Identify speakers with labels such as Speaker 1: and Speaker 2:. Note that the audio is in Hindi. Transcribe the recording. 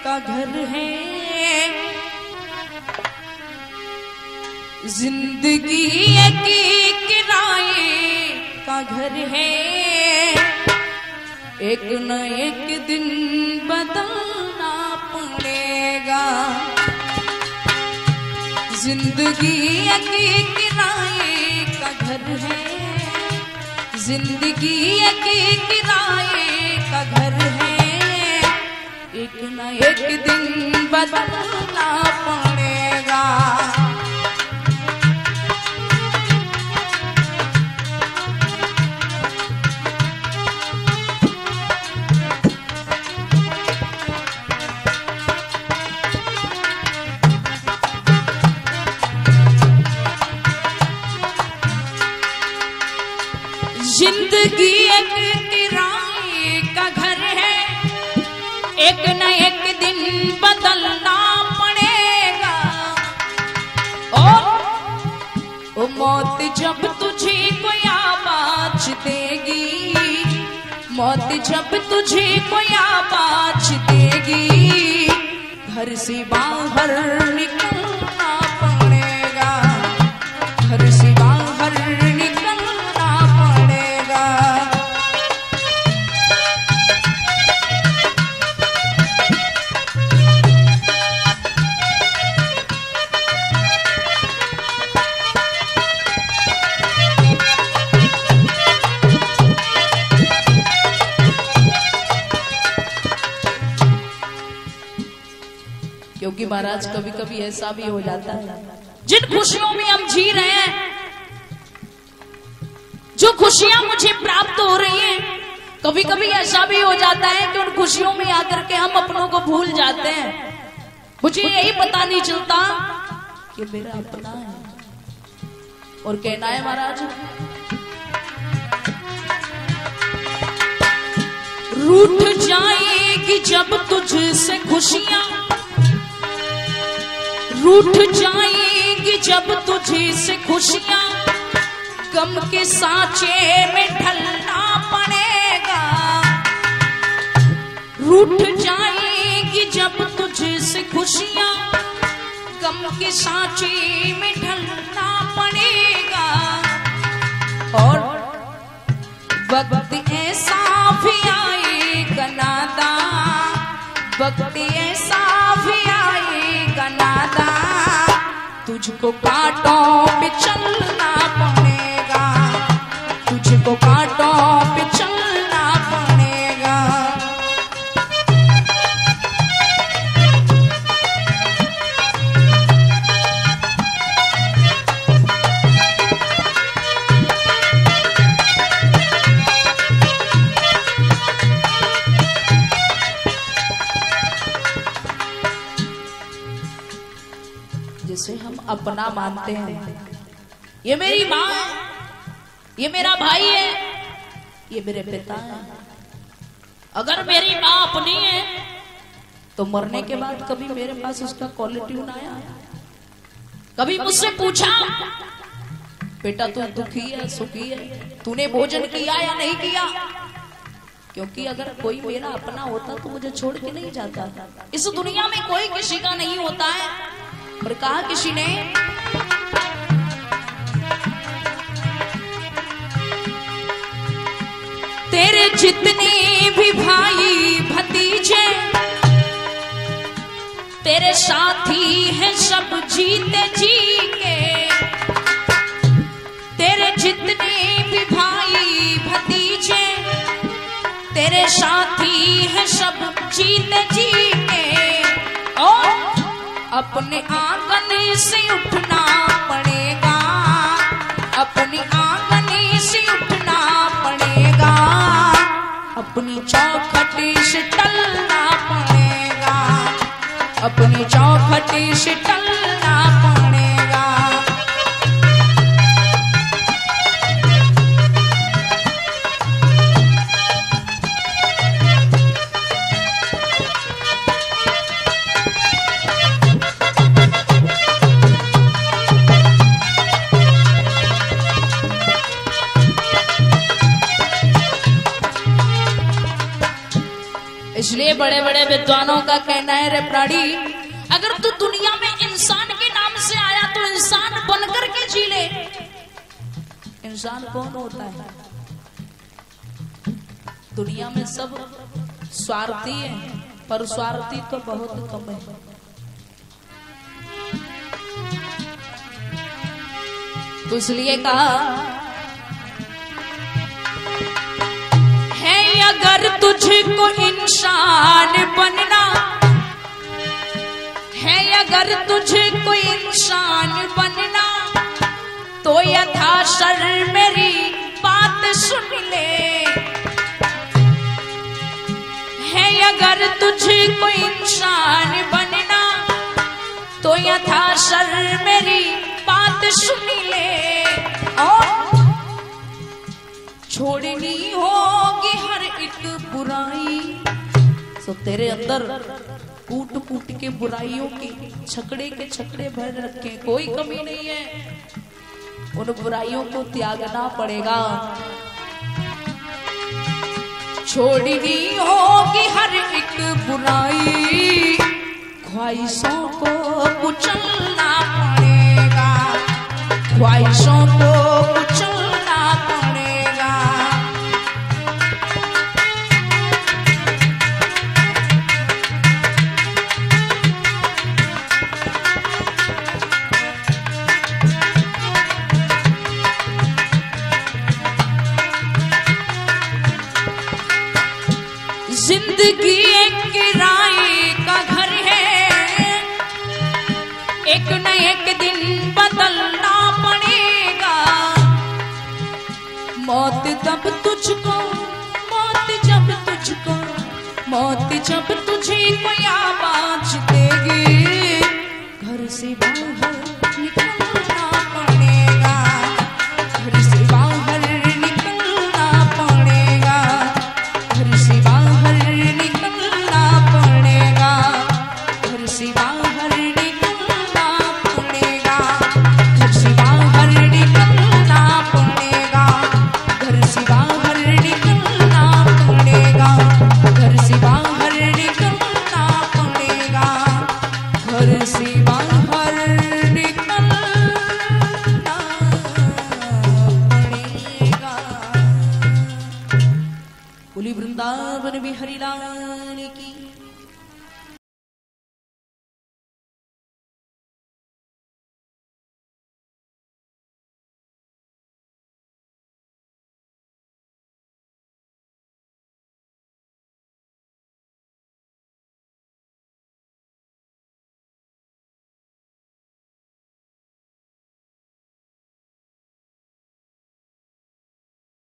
Speaker 1: का घर है, जिंदगी एक किराए का घर है, एक न एक दिन बदलना पड़ेगा। जिंदगी एक किराए का घर है, जिंदगी एक किराए का घर है, एक न एक दिन बदलना पड़ेगा। जिंदगी एक किराए का घर है, एक न एक दिन बदलना पड़ेगा। ओ मौत जब तुझे कोई आवाज देगी, मौत जब तुझे कोई आवाज देगी, घर से बाहर निकलना पड़ेगा, घर से बाहर निकलना पड़ेगा। क्योंकि महाराज कभी कभी ऐसा भी हो जाता है, जिन खुशियों में हम जी रहे हैं, जो खुशियां मुझे प्राप्त हो रही हैं, कभी कभी ऐसा भी हो जाता है कि उन खुशियों में आकर के हम अपनों को भूल जाते हैं। मुझे यही पता नहीं चलता कि मेरा अपना है। और कहना है महाराज, रूठ जाएगी जब तुझसे खुशियां, रूठ जाएगी जब तुझसे खुशियां, गम के सांचे में ढलना पड़ेगा। रूठ जाएगी जब तुझसे खुशियां, गम के सांचे में ढलना पड़ेगा। और वक्त ऐसा भी आएगा नादा, वक्त ऐसा भी आएगा नादा, तुझको कांटों पे चलना पड़ेगा, तुझको कांटों पे चलना पड़ेगा। जिसे हम अपना मानते हैं, ये मेरी माँ है, ये मेरा भाई है, ये मेरे पिता है। अगर मेरी माँ अपनी है तो मरने के बाद कभी मेरे पास उसका कॉलर ट्यून आया, कभी मुझसे पूछा बेटा तू दुखी है सुखी है, तूने भोजन किया या नहीं किया? क्योंकि अगर कोई मेरा अपना होता तो मुझे छोड़ के नहीं जाता। इस दुनिया में कोई किसी का नहीं होता है। पर कहा किसी ने, तेरे जितने भी भाई भतीजे, तेरे साथी हैं सब जीते जी के, तेरे जितने भी भाई भतीजे, तेरे साथी हैं सब जीते जी के। और अपने आंगन से उठना पड़ेगा, अपनी आंगन से उठना पड़ेगा, अपनी चौखट से टलना पड़ेगा, अपनी चौखट से टलना पड़ेगा। इसलिए बड़े बड़े विद्वानों का कहना है, रे प्राणी, अगर तू दुनिया में इंसान के नाम से आया तो इंसान बनकर के जी ले। इंसान कौन होता है? दुनिया में सब स्वार्थी है, पर स्वार्थी तो बहुत कम है। तो इसलिए कहा है, अगर तुझको इंसान बनना है, अगर तुझको इंसान बनना तो यथाशर मेरी बात सुन ले। है अगर तुझको इंसान बनना तो यथाशर मेरी बात सुन ले। और छोड़नी होगी हर एक बुराई। सो तेरे अंदर कूट कूट के बुराइयों के छकड़े के छकड़े भर रखे, कोई कमी नहीं है। उन बुराइयों को त्यागना पड़ेगा। छोड़नी होगी हर एक बुराई, ख्वाहिशों को कुचलना पड़ेगा, ख्वाहिशों को कुचलना पड़ेगा। जिंदगी एक किराए का घर है, एक न एक दिन बदलना पड़ेगा। मौत तब तुझको, मौत जब तुझको, मौत जब तुझे कोई आवाज देगी, घर से बाहर निकलना पड़ेगा, घर से बाहर निकलना पड़ेगा, घर से बाहर निकलना पड़ेगा, घर से बाहर निकलना पड़ेगा, घर से बाहर निकलना पड़ेगा, घर से बाहर निकलना पड़ेगा, घर से बाहर निकलना पड़ेगा, घर से बाहर निकलना पड़ेगा। बोली वृंदावन बिहारी लाल